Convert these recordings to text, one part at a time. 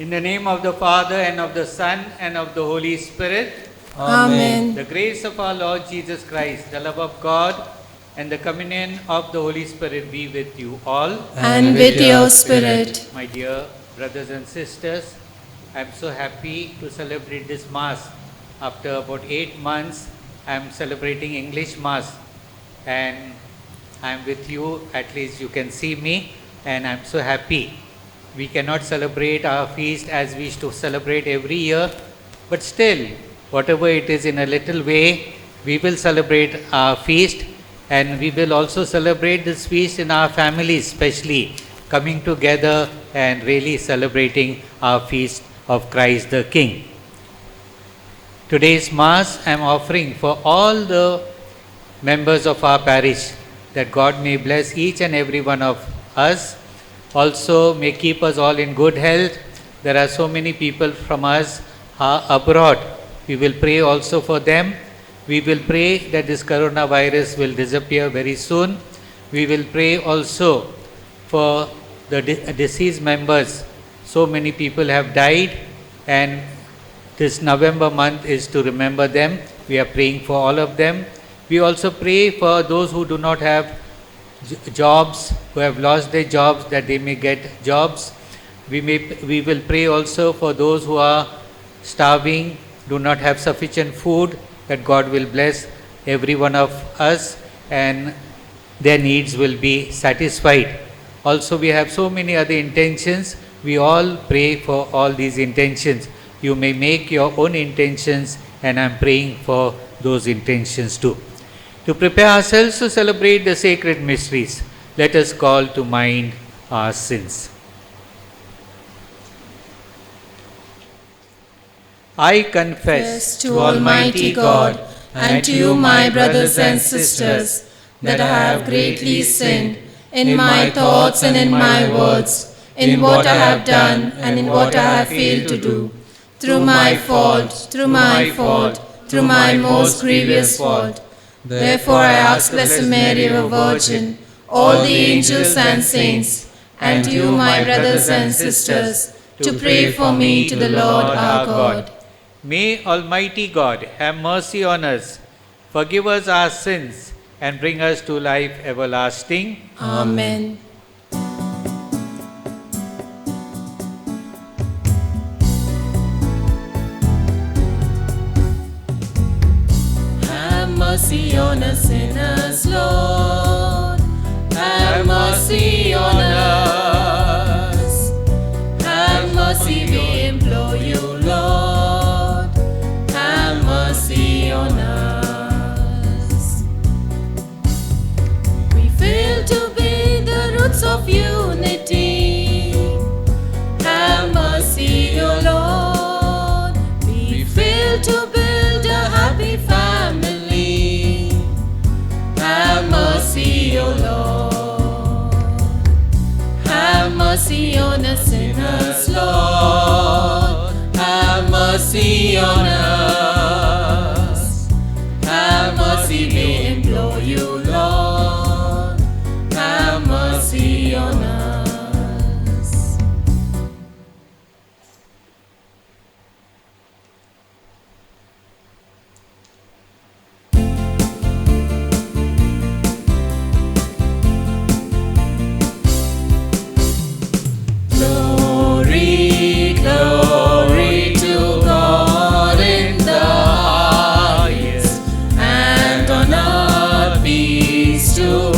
In the name of the Father, and of the Son, and of the Holy Spirit. Amen. The grace of our Lord Jesus Christ, the love of God, and the communion of the Holy Spirit be with you all. And with your spirit. My dear brothers and sisters, I am so happy to celebrate this Mass. After about 8 months, I am celebrating English Mass. And I am with you, at least you can see me, and I am so happy. We cannot celebrate our feast as we used to celebrate every year, but still, whatever it is in a little way, we will celebrate our feast, and we will also celebrate this feast in our families, especially coming together and really celebrating our feast of Christ the King. Today's Mass I am offering for all the members of our parish, that God may bless each and every one of us. Also may keep us all in good health. There are so many people from us abroad. We will pray also for them. We will pray that this coronavirus will disappear very soon. We will pray also for the deceased members. So many people have died, and this November month is to remember them. We are praying for all of them. We also pray for those who do not have jobs, who have lost their jobs, that they may get jobs. We will pray also for those who are starving, do not have sufficient food, that God will bless every one of us and their needs will be satisfied. Also, we have so many other intentions. We all pray for all these intentions. You may make your own intentions, and I am praying for those intentions too. To prepare ourselves to celebrate the sacred mysteries, let us call to mind our sins. I confess To Almighty God and to you, my brothers and sisters, that I have greatly sinned in my thoughts and in my words, in what I have done and in what I have failed to do, through my fault, through my most grievous fault. Therefore I ask Blessed Mary, ever Virgin, all the angels and saints, and you, my brothers and sisters, to pray for me to the Lord our God. May Almighty God have mercy on us, forgive us our sins, and bring us to life everlasting. Amen. Have mercy on us sinners, Lord. Have mercy on us. Have mercy, we implore you, Lord. Have mercy on us. We fail to be the roots of unity. Have mercy, O Lord. We fail to build a happy family. Have mercy, O Lord. Have mercy on us sinners, Lord. Have mercy on us. Have mercy, we implore you, Lord. Have mercy on us. Glory, glory to God in the highest, and on earth peace to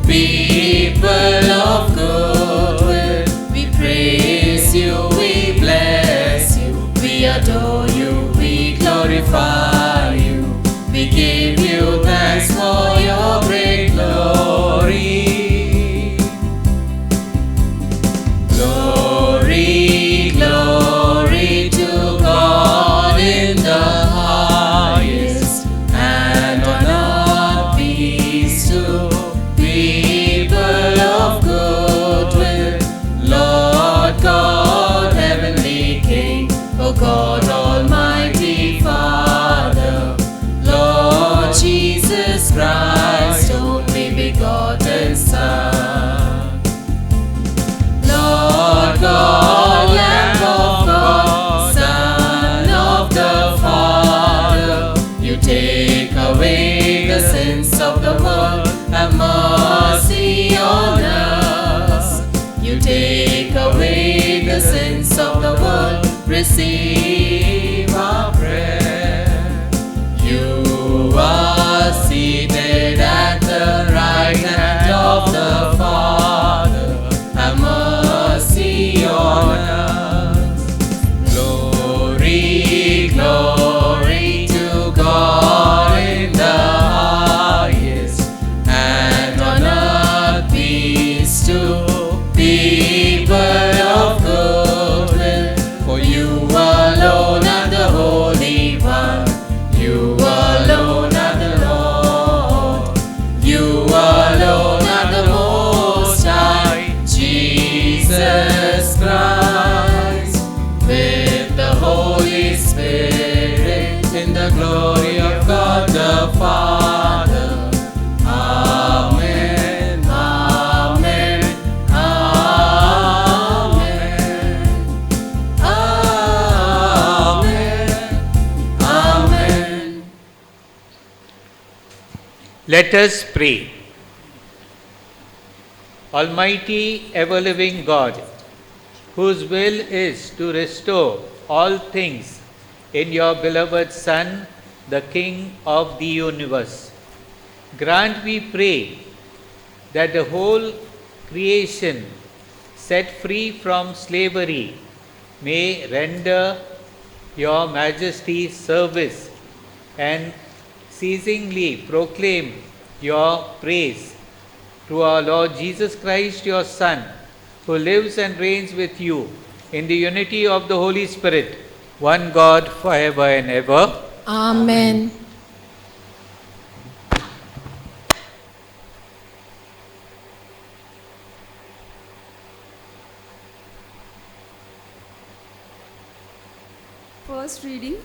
people of good will. We praise you, we bless you, we adore you, we glorify you, we give you thanks for your great glory. Glory, glory to God in the highest, and on earth peace to people of good will. Lord God, heavenly King, O God, Almighty Father, Lord Jesus Christ, O away the sins of the world, have mercy on us. You take away the sins of the world, receive our prayer. You are seated at the right hand of the Father, have mercy on us. Glory, glory to God in the highest, and on earth peace to people of good will. For you alone are the Holy One, you alone are the Lord, you alone are the Most High, Jesus Christ, with the Holy Spirit, in the glory of God the Father. Amen, amen, amen, amen, amen. Let us pray. Almighty, ever-living God, whose will is to restore all things in your beloved Son, the King of the universe, grant, we pray, that the whole creation, set free from slavery, may render your Majesty service and ceasingly proclaim your praise through our Lord Jesus Christ, your Son, who lives and reigns with you in the unity of the Holy Spirit, one God, forever and ever. Amen. First reading.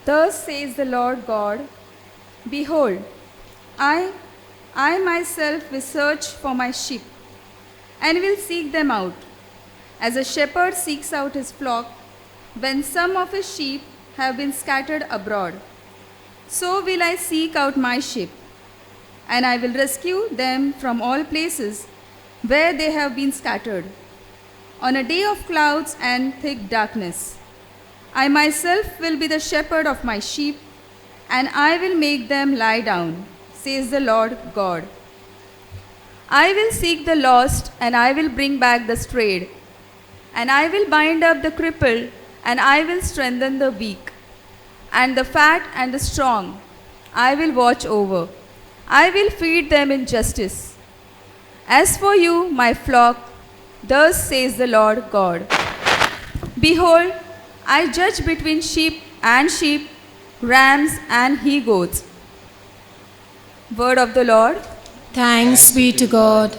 Thus says the Lord God, Behold, I myself will search for my sheep, and will seek them out, as a shepherd seeks out his flock when some of his sheep have been scattered abroad. So will I seek out my sheep, and I will rescue them from all places where they have been scattered, on a day of clouds and thick darkness. I myself will be the shepherd of my sheep, and I will make them lie down, says the Lord God. I will seek the lost, and I will bring back the strayed, and I will bind up the crippled, and I will strengthen the weak, and the fat and the strong I will watch over. I will feed them in justice. As for you, my flock, thus says the Lord God, Behold, I judge between sheep, rams and he-goats. Word of the Lord. Thanks be to God.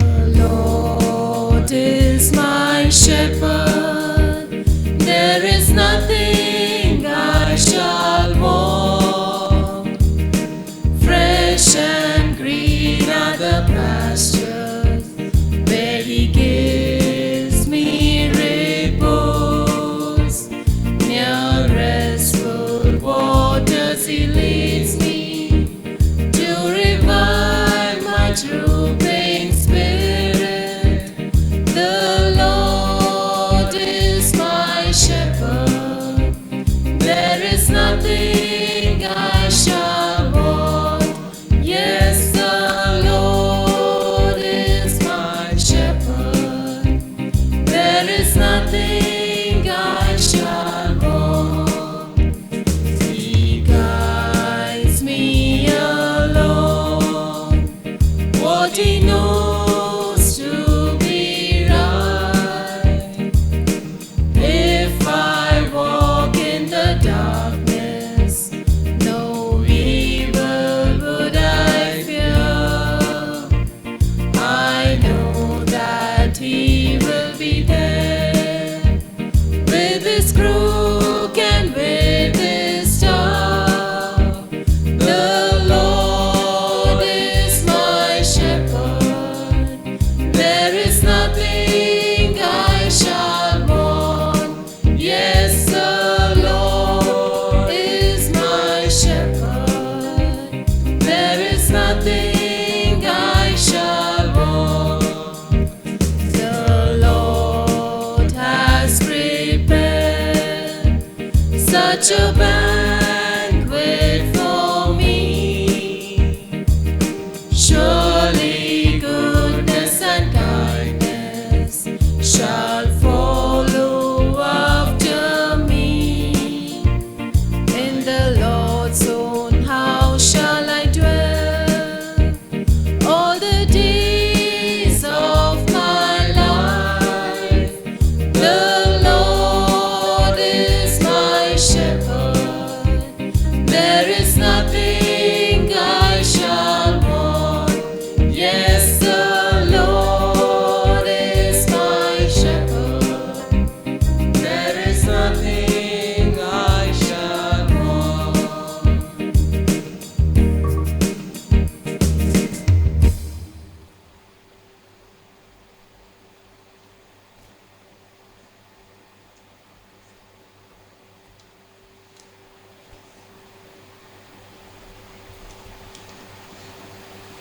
The Lord is my shepherd, there is nothing I shall want. Fresh and green are the pastures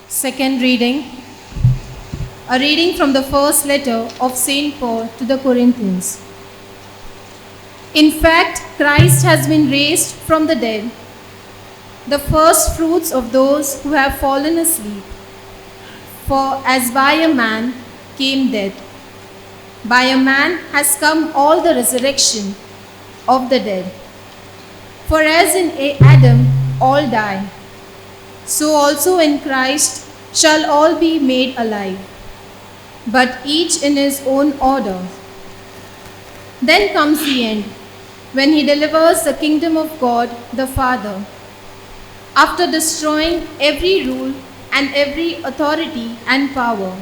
Second reading, a reading from the first letter of St. Paul to the Corinthians. In fact, Christ has been raised from the dead, the first fruits of those who have fallen asleep. For as by a man came death, by a man has come all the resurrection of the dead. For as in Adam all die, so also in Christ shall all be made alive, but each in his own order. Then comes the end, when he delivers the kingdom of God the Father, after destroying every rule and every authority and power.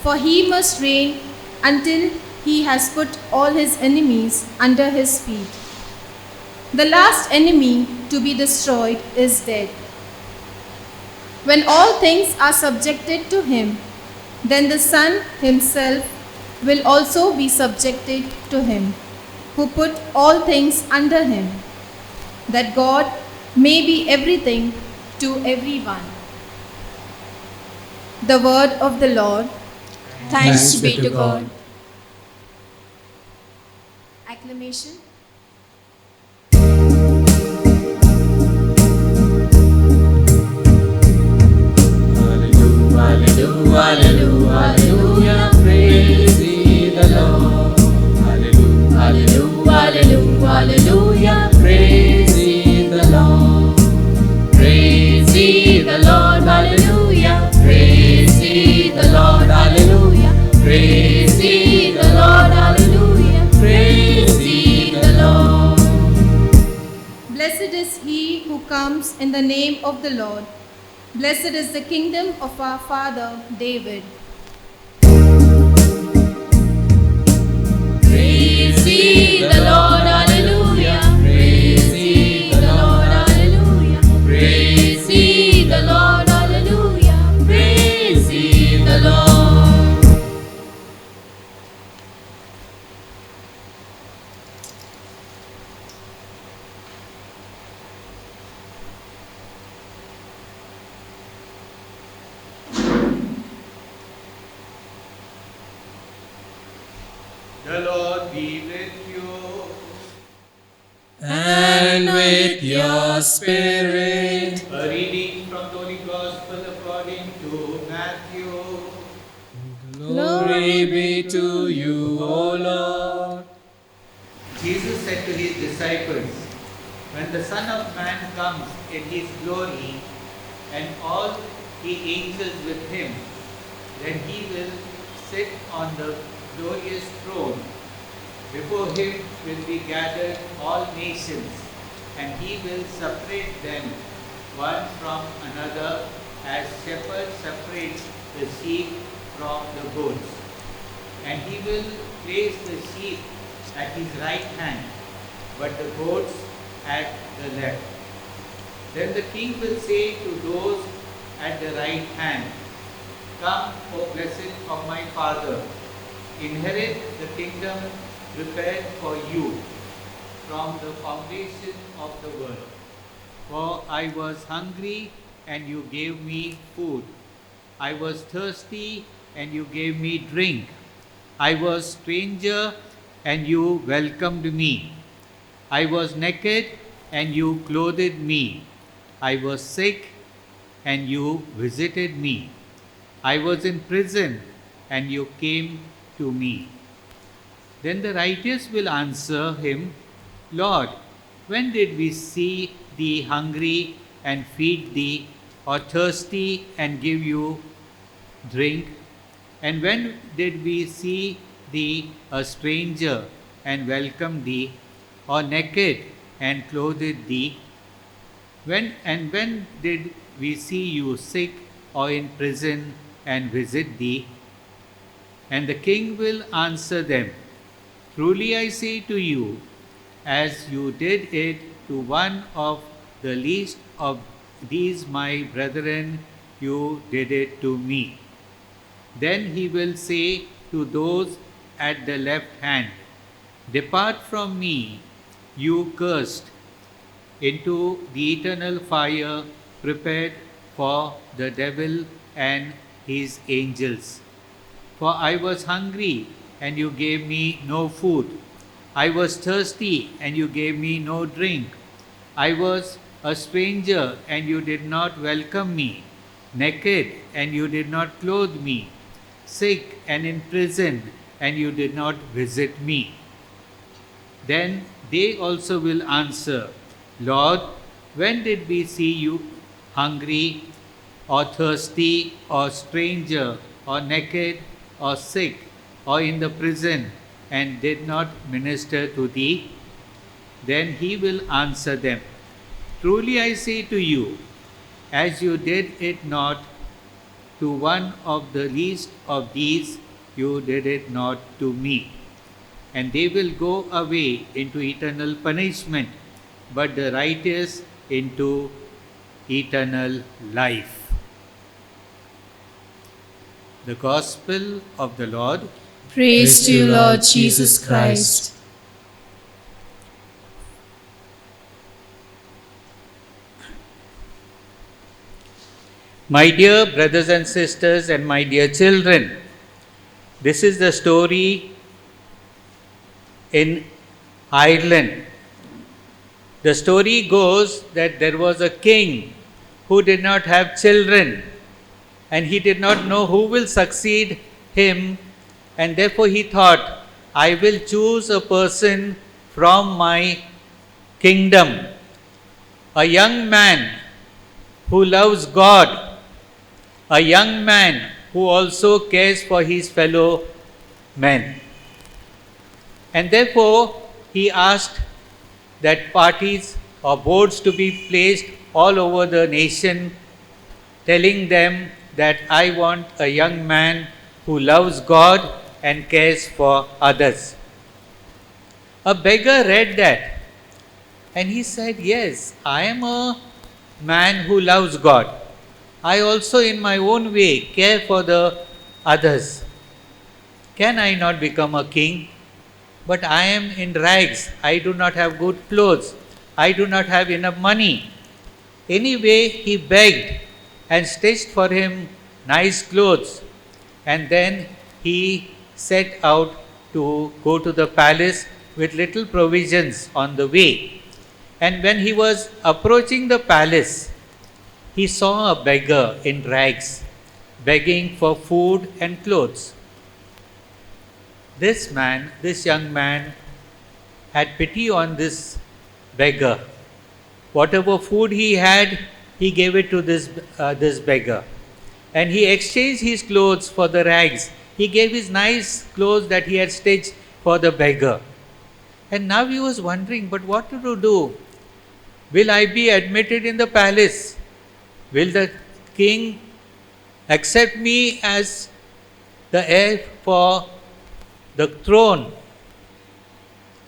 For he must reign until he has put all his enemies under his feet. The last enemy to be destroyed is death. When all things are subjected to him, then the Son himself will also be subjected to him, who put all things under him, that God may be everything to everyone. The word of the Lord. Thanks be to God. Acclamation. Hallelujah, hallelujah, hallelujah, praise ye the Lord. Hallelujah, hallelujah, hallelujah, hallelujah, praise ye the Lord. Praise ye the Lord, hallelujah, praise ye the Lord, hallelujah, praise ye the Lord, hallelujah, praise ye the Lord. Blessed is he who comes in the name of the Lord. Blessed is the kingdom of our father David. Praise ye the Lord, hallelujah, praise ye the Lord, hallelujah, praise ye the Lord, hallelujah, praise ye the Lord. The Lord be with you. And with your spirit. A reading from the Holy Gospel according to Matthew. Glory be to you, O Lord. Jesus said to his disciples, when the Son of Man comes in his glory and all the angels with him, then he will sit on the glorious throne. Before him will be gathered all nations, and he will separate them one from another as shepherd separates the sheep from the goats. And he will place the sheep at his right hand, but the goats at the left. Then the king will say to those at the right hand, come, O blessed of my Father, inherit the kingdom prepared for you from the foundation of the world. For I was hungry, and you gave me food. I was thirsty, and you gave me drink. I was stranger, and you welcomed me. I was naked, and you clothed me. I was sick, and you visited me. I was in prison, and you came to me. Then the righteous will answer him, Lord, when did we see thee hungry and feed thee, or thirsty and give you drink? And when did we see thee a stranger and welcome thee, or naked and clothed thee? When did we see you sick or in prison and visit thee? And the king will answer them, truly I say to you, as you did it to one of the least of these my brethren, you did it to me. Then he will say to those at the left hand, depart from me, you cursed, into the eternal fire prepared for the devil and his angels. For I was hungry, and you gave me no food. I was thirsty, and you gave me no drink. I was a stranger, and you did not welcome me. Naked, and you did not clothe me. Sick and in prison, and you did not visit me. Then they also will answer, Lord, when did we see you hungry, or thirsty, or stranger, or naked, or sick, or in the prison, and did not minister to thee? Then he will answer them, Truly I say to you, as you did it not to one of the least of these, you did it not to me. And they will go away into eternal punishment, but the righteous into eternal life. The Gospel of the Lord. Praise to you, Lord Jesus Christ. My dear brothers and sisters, and my dear children, this is the story in Ireland. The story goes that there was a king who did not have children, and he did not know who will succeed him, and therefore he thought, I will choose a person from my kingdom, a young man who loves God, a young man who also cares for his fellow men. And therefore, he asked that parties or boards to be placed all over the nation, telling them that I want a young man who loves God and cares for others. A beggar read that, and he said, Yes, I am a man who loves God. I also in my own way care for the others. Can I not become a king? But I am in rags. I do not have good clothes. I do not have enough money. Anyway, he begged and stitched for him nice clothes. And then he set out to go to the palace with little provisions on the way. And when he was approaching the palace, he saw a beggar in rags, begging for food and clothes. This young man, had pity on this beggar. Whatever food he had, he gave it to this beggar. And he exchanged his clothes for the rags. He gave his nice clothes that he had stitched for the beggar. And now he was wondering, but what to do? Will I be admitted in the palace? Will the king accept me as the heir for the throne?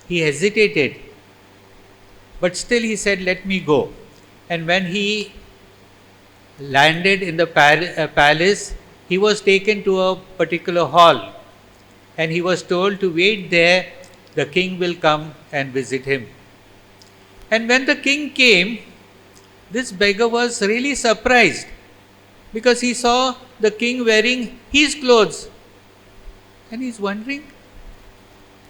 He hesitated, but still he said, let me go. And when he landed in the palace, he was taken to a particular hall, and he was told to wait there, the king will come and visit him. And when the king came, this beggar was really surprised, because he saw the king wearing his clothes. And he's wondering,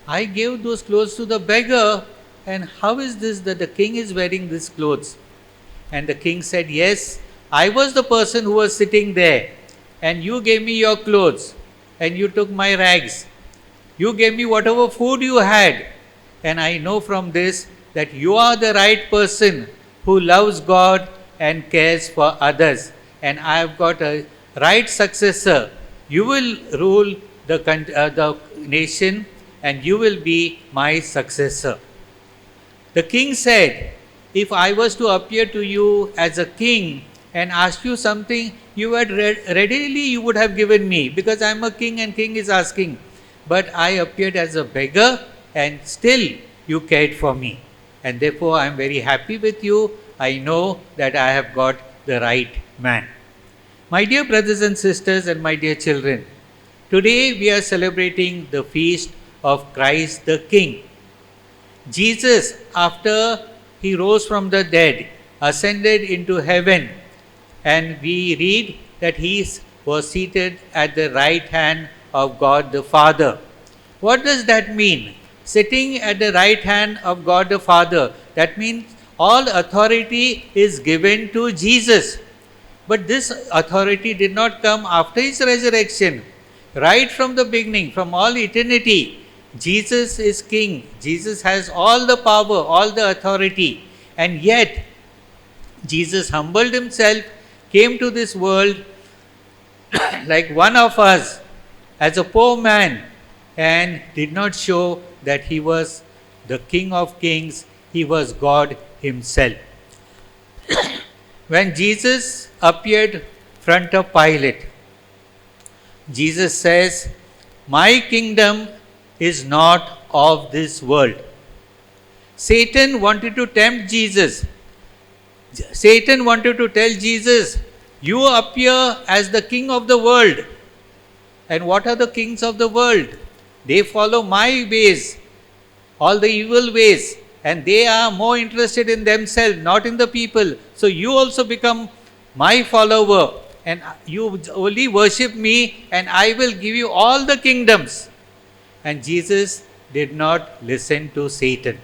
I gave those clothes to the beggar, and how is this that the king is wearing these clothes? And the king said, yes, I was the person who was sitting there, and you gave me your clothes, and you took my rags. You gave me whatever food you had, and I know from this that you are the right person who loves God and cares for others, and I have got a right successor. You will rule the nation, and you will be my successor. The king said, if I was to appear to you as a king and ask you something, you would readily you would have given me, because I am a king and king is asking. But I appeared as a beggar, and still you cared for me. And therefore I am very happy with you. I know that I have got the right man. My dear brothers and sisters and my dear children, today we are celebrating the feast of Christ the King. Jesus, after he rose from the dead, ascended into heaven, and we read that was seated at the right hand of God the Father. What does that mean? Sitting at the right hand of God the Father. That means all authority is given to Jesus. But this authority did not come after his resurrection. Right from the beginning, from all eternity, Jesus is king. Jesus has all the power, all the authority. And yet, Jesus humbled himself, came to this world like one of us, as a poor man, and did not show that he was the King of Kings, he was God himself. When Jesus appeared front of Pilate, Jesus says, "My kingdom is not of this world." Satan wanted to tempt Jesus. Satan wanted to tell Jesus, "You appear as the king of the world." And what are the kings of the world? They follow my ways, all the evil ways, and they are more interested in themselves, not in the people. So you also become my follower, and you only worship me, and I will give you all the kingdoms. And Jesus did not listen to Satan.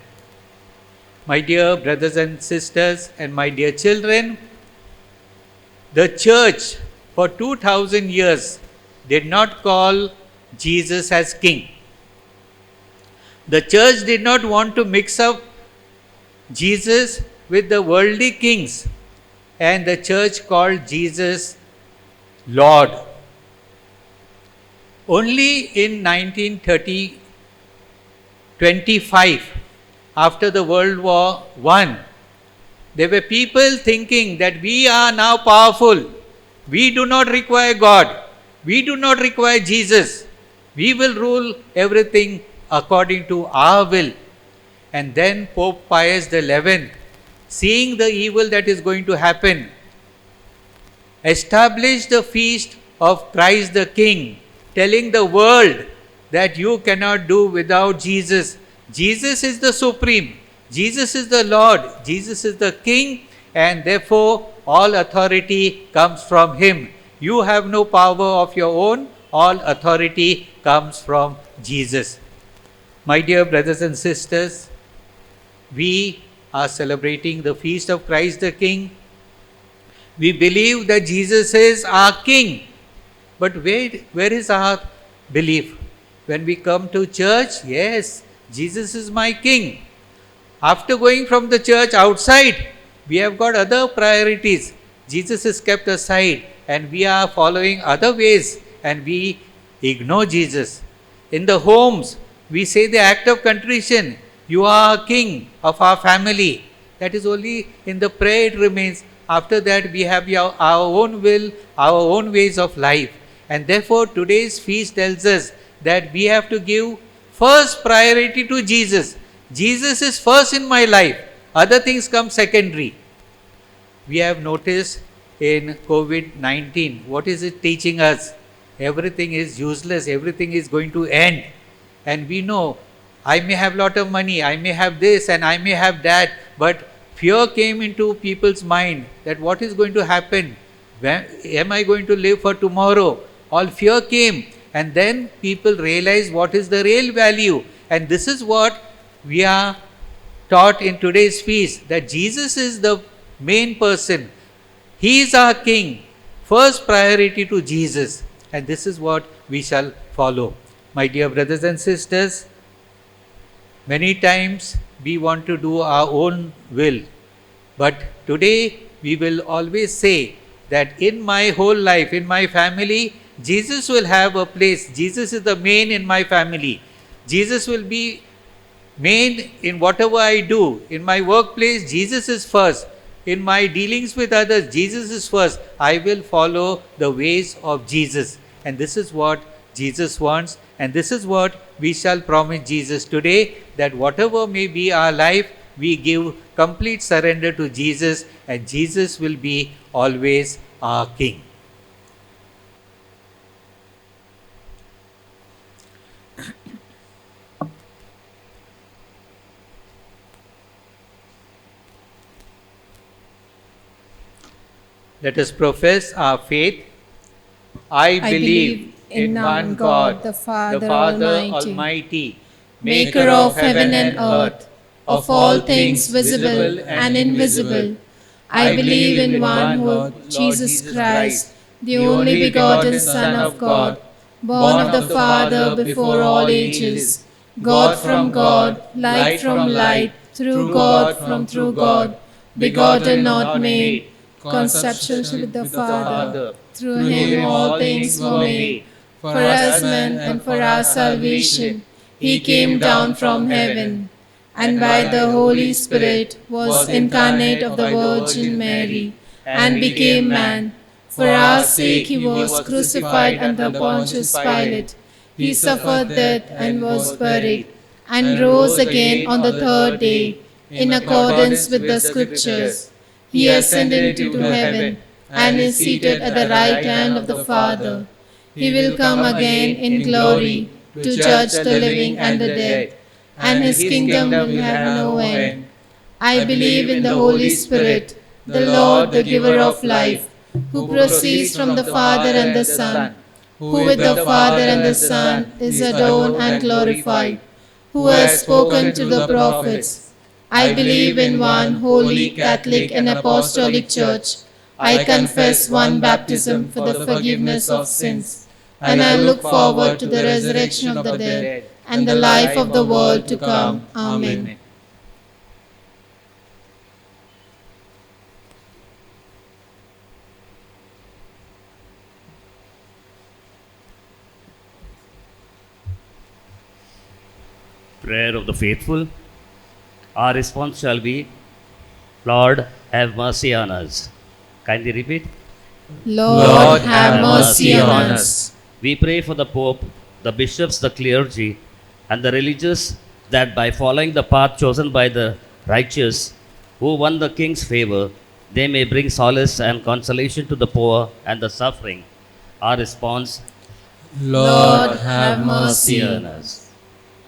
My dear brothers and sisters, and my dear children, the church for 2000 years did not call Jesus as king. The church did not want to mix up Jesus with the worldly kings, and the church called Jesus Lord. Only in 1925, after the World War I, there were people thinking that we are now powerful. We do not require God. We do not require Jesus. We will rule everything according to our will. And then Pope Pius XI, seeing the evil that is going to happen, established the feast of Christ the King, telling the world that you cannot do without Jesus. Jesus is the supreme. Jesus is the Lord. Jesus is the King, and therefore all authority comes from him. You have no power of your own. All authority comes from Jesus. My dear brothers and sisters, we are celebrating the feast of Christ the King. We believe that Jesus is our King. But where is our belief? When we come to church, yes, Jesus is my King. After going from the church outside, we have got other priorities. Jesus is kept aside, and we are following other ways, and we ignore Jesus. In the homes, we say the act of contrition. You are king of our family. That is only in the prayer it remains. After that, we have our own will, our own ways of life. And therefore, today's feast tells us that we have to give first priority to Jesus. Jesus is first in my life. Other things come secondary. We have noticed in COVID-19, what is it teaching us? Everything is useless. Everything is going to end. And we know, I may have lot of money, I may have this and I may have that, but fear came into people's mind that what is going to happen? When, am I going to live for tomorrow? All fear came, and then people realized what is the real value. And this is what we are taught in today's feast, that Jesus is the main person. He is our King. First priority to Jesus. And this is what we shall follow. My dear brothers and sisters, many times we want to do our own will. But today we will always say that in my whole life, in my family, Jesus will have a place. Jesus is the main in my family. Jesus will be main in whatever I do. In my workplace, Jesus is first. In my dealings with others, Jesus is first. I will follow the ways of Jesus. And this is what Jesus wants. And this is what we shall promise Jesus today, that whatever may be our life, we give complete surrender to Jesus, and Jesus will be always our King. Let us profess our faith. I believe in one God, the Father Almighty, maker of heaven and earth, of all things visible and invisible. I believe in one Lord, Jesus Christ, the only begotten Son of God, born of the Father before all ages, God from God, light from light, through God from through God, begotten not made, conception with the Father. Through him all things were made. For us men and for our salvation, he came down from heaven, and by the Holy Spirit was incarnate of the Virgin Mary, and became man. For our sake he was crucified under Pontius Pilate. He suffered death and was buried, and rose again on the third day, in accordance with the Scriptures. He ascended into heaven, and is seated at the right hand of the Father. He will come again in glory to judge the living and the dead, and his kingdom will have no end. I believe in the Holy Spirit, the Lord, the giver of life, who proceeds from the Father and the Son, who with the Father and the Son is adored and glorified, who has spoken to the prophets. I believe in one holy, Catholic and Apostolic Church. I confess one baptism for the forgiveness of sins, and I look forward to the resurrection of the dead and the life of the world to come. Amen. Prayer of the faithful. Our response shall be, Lord, have mercy on us. Kindly repeat. Lord, have mercy on us. We pray for the Pope, the bishops, the clergy, and the religious, that by following the path chosen by the righteous, who won the king's favor, they may bring solace and consolation to the poor and the suffering. Our response, Lord, have mercy on us.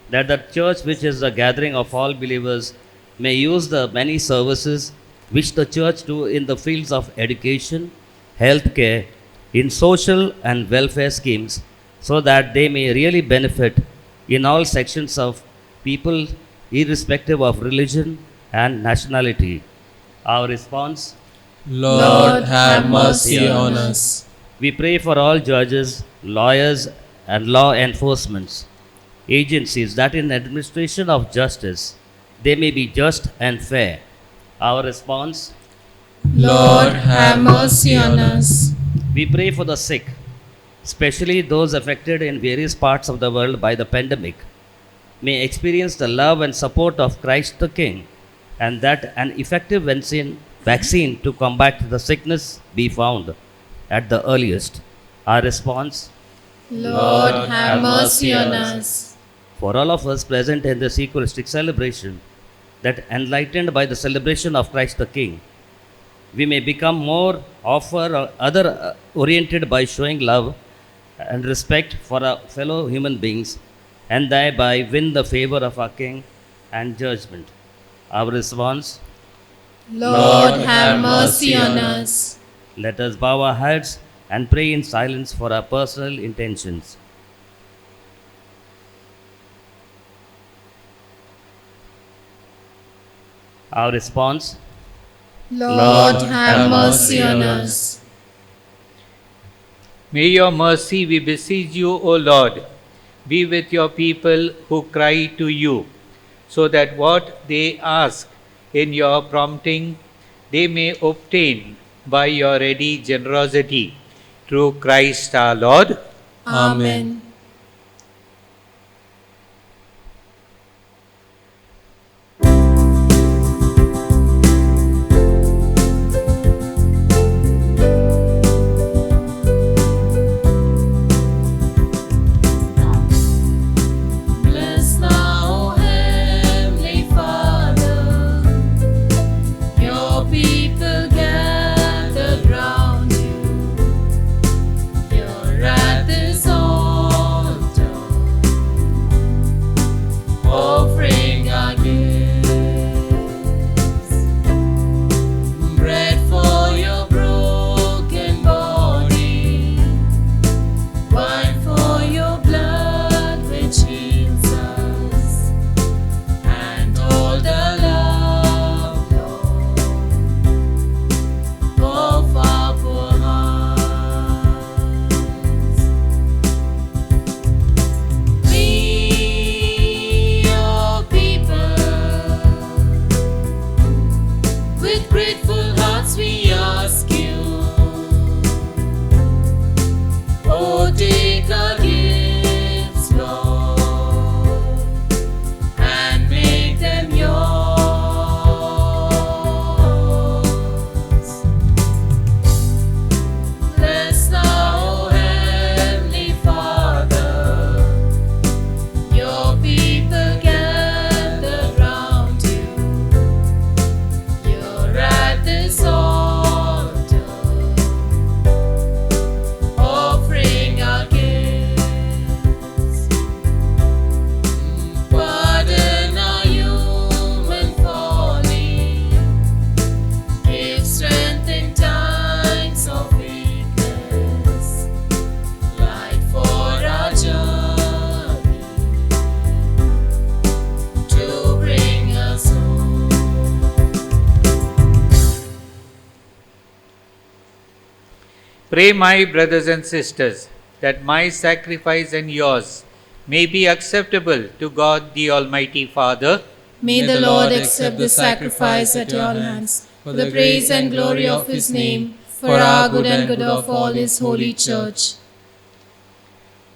That the church, which is the gathering of all believers, may use the many services which the church do in the fields of education, health care, in social and welfare schemes, so that they may really benefit in all sections of people, irrespective of religion and nationality. Our response, Lord, have mercy on us. We pray for all judges, lawyers, and law enforcement agencies, that in administration of justice they may be just and fair. Our response, Lord, have mercy on us. We pray for the sick, especially those affected in various parts of the world by the pandemic, may experience the love and support of Christ the King, and that an effective vaccine to combat the sickness be found at the earliest. Our response, Lord, have mercy on us. For all of us present in this Eucharistic celebration, that enlightened by the celebration of Christ the King, we may become more other oriented by showing love and respect for our fellow human beings, and thereby win the favor of our King and judgment. Our response, Lord, have mercy on us. Let us bow our heads and pray in silence for our personal intentions. Our response, Lord, have mercy on us. May your mercy, we beseech you, O Lord, be with your people who cry to you, so that what they ask in your prompting they may obtain by your ready generosity. Through Christ our Lord. Amen. Bless thou, Heavenly Father, your people gathered round you. Your wrath is on Pray, my brothers and sisters, that my sacrifice and yours may be acceptable to God the Almighty Father. May the Lord accept the sacrifice at your hands, for the praise and glory of his name, for our good and good of all his holy church.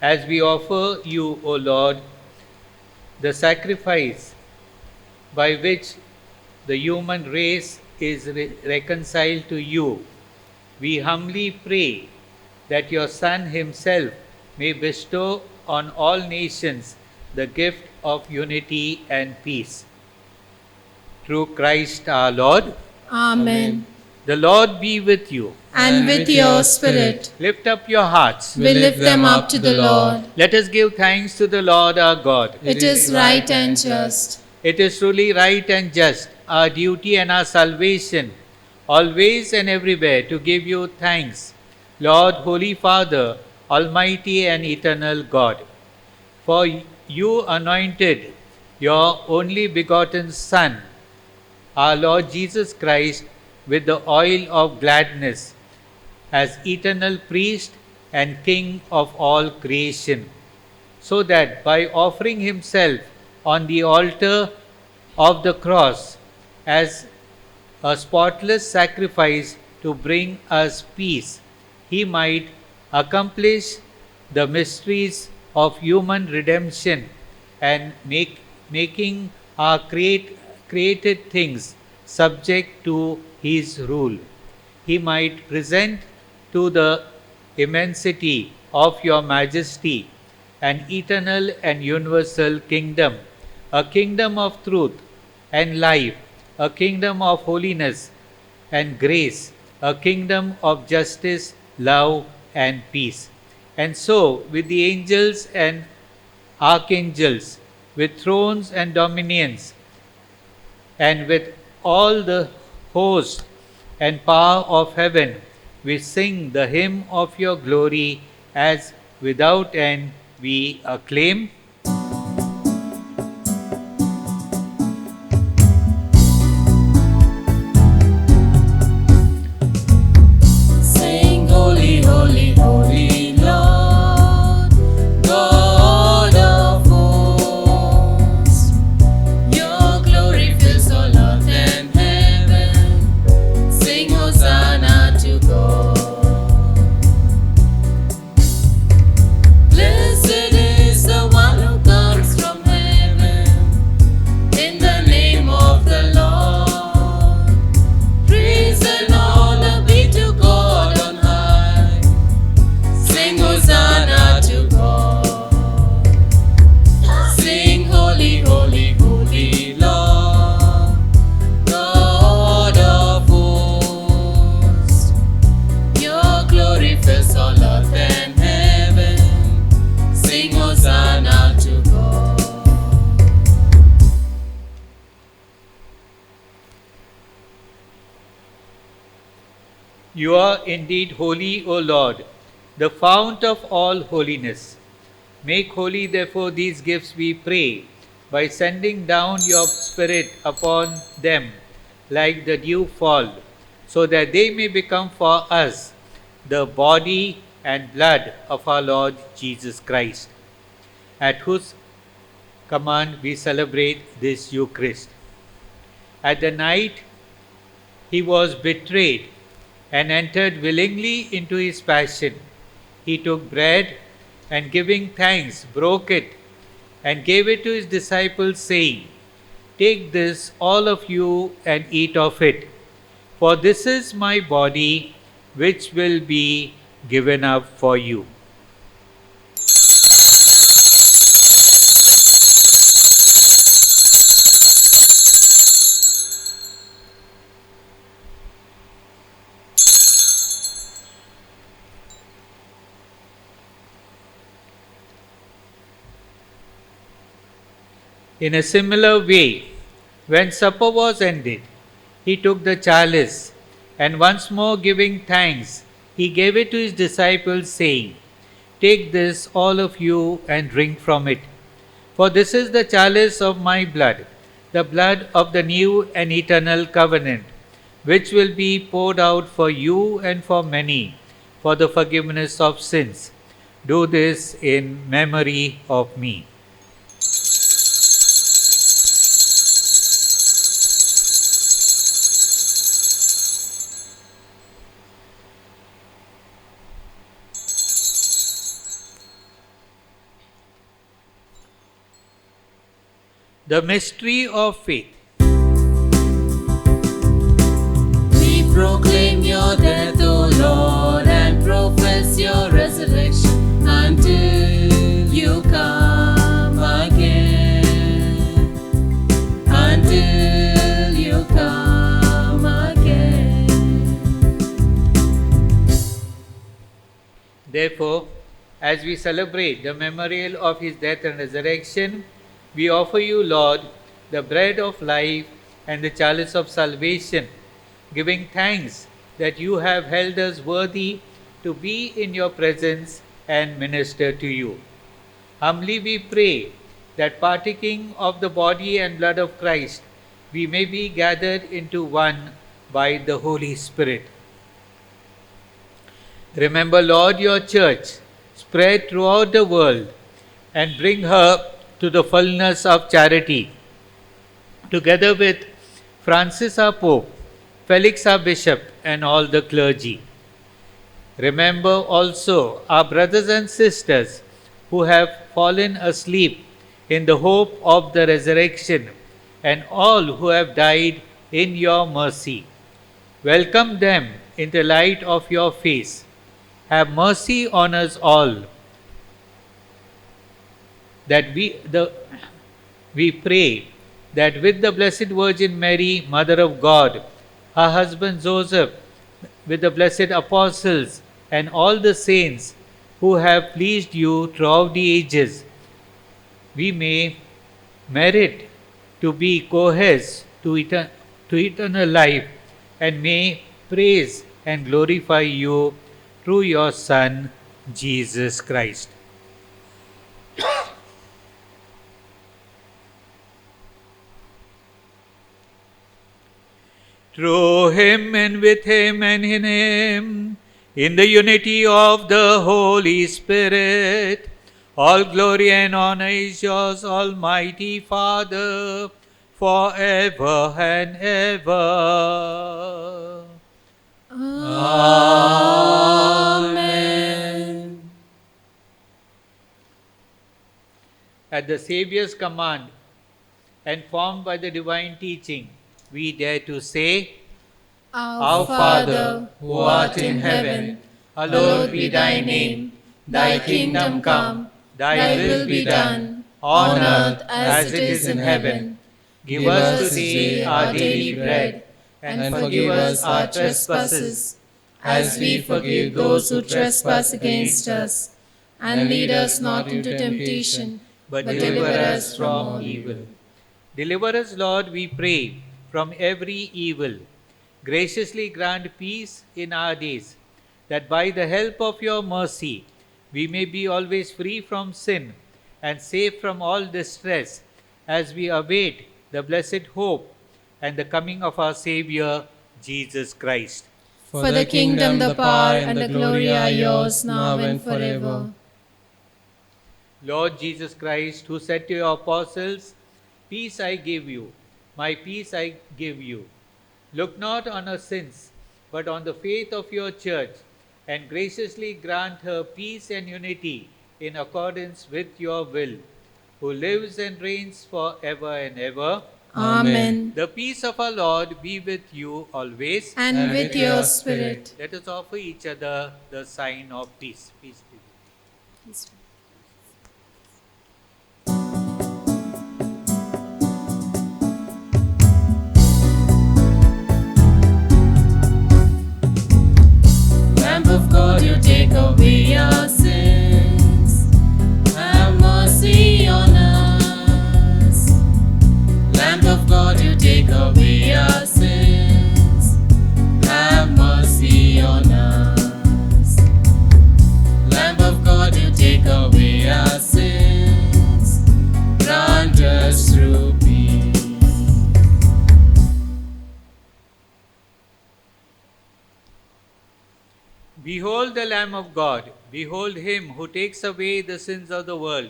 As we offer you, O Lord, the sacrifice by which the human race is reconciled to you, we humbly pray that your Son himself may bestow on all nations the gift of unity and peace. Through Christ our Lord. Amen. The Lord be with you. And with your spirit, Lift up your hearts. we lift them up to the Lord. Let us give thanks to the Lord our God. It is right and just. It is truly right and just, our duty and our salvation, always and everywhere to give you thanks, Lord, Holy Father, Almighty and eternal God. For you anointed your only begotten Son, our Lord Jesus Christ, with the oil of gladness, as eternal priest and king of all creation, so that by offering himself on the altar of the cross as a spotless sacrifice to bring us peace, he might accomplish the mysteries of human redemption and making our created things subject to his rule. He might present to the immensity of your majesty an eternal and universal kingdom, a kingdom of truth and life, a kingdom of holiness and grace, a kingdom of justice, love, and peace. And so, with the angels and archangels, with thrones and dominions, and with all the host and power of heaven, we sing the hymn of your glory as without end we acclaim. Sing holy, holy, holy Lord, God of hosts. Your glory fills all earth and heaven. Sing Hosanna to God. Blessed is the one who comes from heaven, in the name of the Lord. Praise and honor be to God on high. Sing Hosanna to God. Sing holy, holy, holy Lord, God of hosts. Your glory fills all earth and heaven. Sing Hosanna to God. You are indeed holy, O Lord, the fount of all holiness. Make holy, therefore, these gifts, we pray, by sending down your Spirit upon them like the dew fall, so that they may become for us the body and blood of our Lord Jesus Christ, at whose command we celebrate this Eucharist. At the night he was betrayed and entered willingly into his passion, he took bread and giving thanks broke it and gave it to his disciples, saying, "Take this, all of you, and eat of it, for this is my body which will be given up for you." In a similar way, when supper was ended, he took the chalice, and once more giving thanks, he gave it to his disciples, saying, "Take this, all of you, and drink from it. For this is the chalice of my blood, the blood of the new and eternal covenant, which will be poured out for you and for many for the forgiveness of sins. Do this in memory of me. The mystery of faith. We proclaim your death, O Lord, and profess your resurrection until you come again. Until you come again. Therefore, as we celebrate the memorial of his death and resurrection, we offer you, Lord, the bread of life and the chalice of salvation, giving thanks that you have held us worthy to be in your presence and minister to you. Humbly we pray that partaking of the body and blood of Christ, we may be gathered into one by the Holy Spirit. Remember, Lord, your church spread throughout the world and bring her to the fullness of charity. Together with Francis our Pope, Felix our Bishop, and all the clergy. Remember also our brothers and sisters who have fallen asleep in the hope of the resurrection, and all who have died in your mercy. Welcome them in the light of your face. Have mercy on us all, that we pray that with the Blessed Virgin Mary, Mother of God, her husband Joseph, with the blessed apostles and all the saints who have pleased you throughout the ages, we may merit to be co-heirs to eternal life, and may praise and glorify you through your Son, Jesus Christ. Through him and with him and in him, in the unity of the Holy Spirit, all glory and honor is yours, Almighty Father, forever and ever. Amen. At the Saviour's command, and formed by the divine teaching, we dare to say, Our Father, who art in heaven, hallowed be thy name. Thy kingdom come, thy will be done, on earth as it is in heaven. Give us today our daily bread, and forgive us our trespasses, as we forgive those who trespass against us. And lead us not into temptation, but deliver us from evil. Deliver us, Lord, we pray, from every evil. Graciously grant peace in our days, that by the help of your mercy we may be always free from sin and safe from all distress, as we await the blessed hope and the coming of our Saviour, Jesus Christ. For the kingdom, the power, and the glory are yours, now and forever. Lord Jesus Christ, who said to your apostles, "Peace I give you, my peace I give you," look not on our sins, but on the faith of your church, and graciously grant her peace and unity in accordance with your will, who lives and reigns forever and ever. Amen. The peace of our Lord be with you always. And with your spirit. Let us offer each other the sign of peace. Peace be with you. Lamb of God, you take away our sins. Have mercy on us. Lamb of God, you take away our sins. Have mercy on us. Lamb of God, you take away our sins. Grant us through peace. Behold the Lamb of God. Behold him who takes away the sins of the world.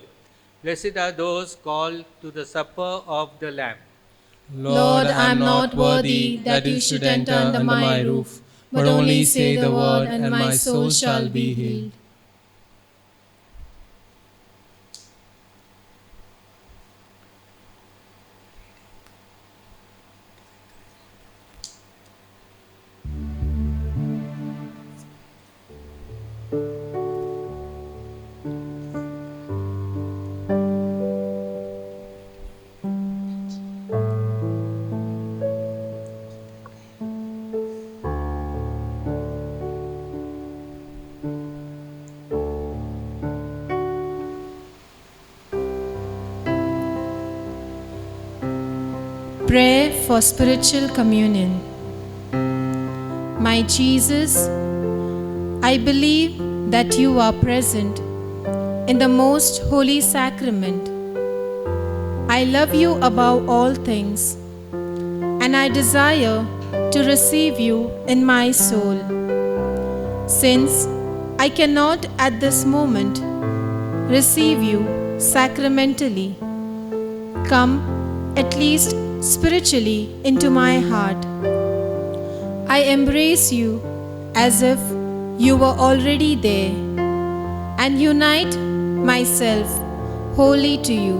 Blessed are those called to the supper of the Lamb. Lord, I am not worthy that you should enter under my roof, but only say the word, and my soul shall be healed. Prayer for spiritual communion. My Jesus, I believe that you are present in the most holy sacrament. I love you above all things, and I desire to receive you in my soul. Since I cannot at this moment receive you sacramentally, come at least spiritually into my heart. I embrace you as if you were already there and unite myself wholly to you.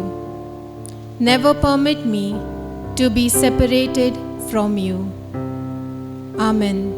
Never permit me to be separated from you. Amen.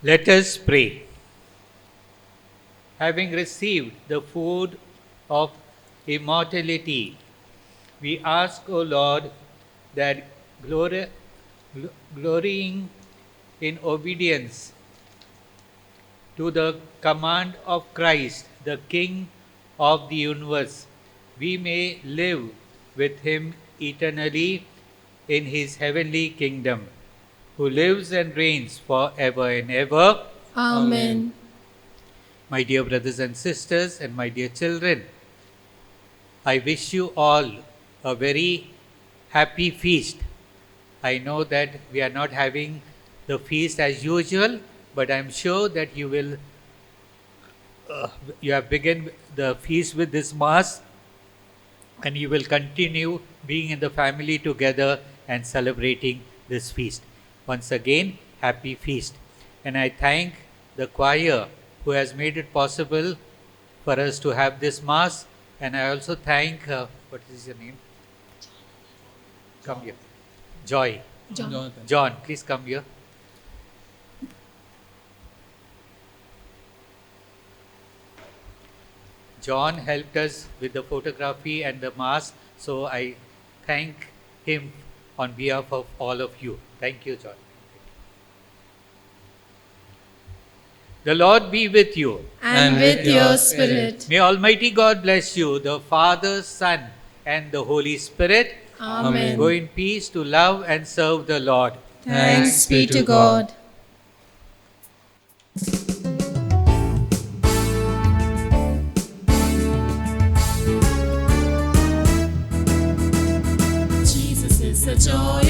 Let us pray. Having received the food of immortality, we ask, O Lord, that glorying in obedience to the command of Christ, the King of the universe, we may live with him eternally in his heavenly kingdom, who lives and reigns forever and ever. Amen. My dear brothers and sisters, and my dear children, I wish you all a very happy feast. I know that we are not having the feast as usual, but I am sure that you have begun the feast with this Mass, and you will continue being in the family together and celebrating this feast. Once again, happy feast. And I thank the choir who has made it possible for us to have this Mass. And I also thank, what is your name? Come here. Joy. John, please come here. John helped us with the photography and the Mass, so I thank him on behalf of all of you. Thank you, John. The Lord be with you. and with your spirit. May Almighty God bless you, the Father, Son, and the Holy Spirit. Amen. Go in peace to love and serve the Lord. Thanks be to God. Jesus is the joy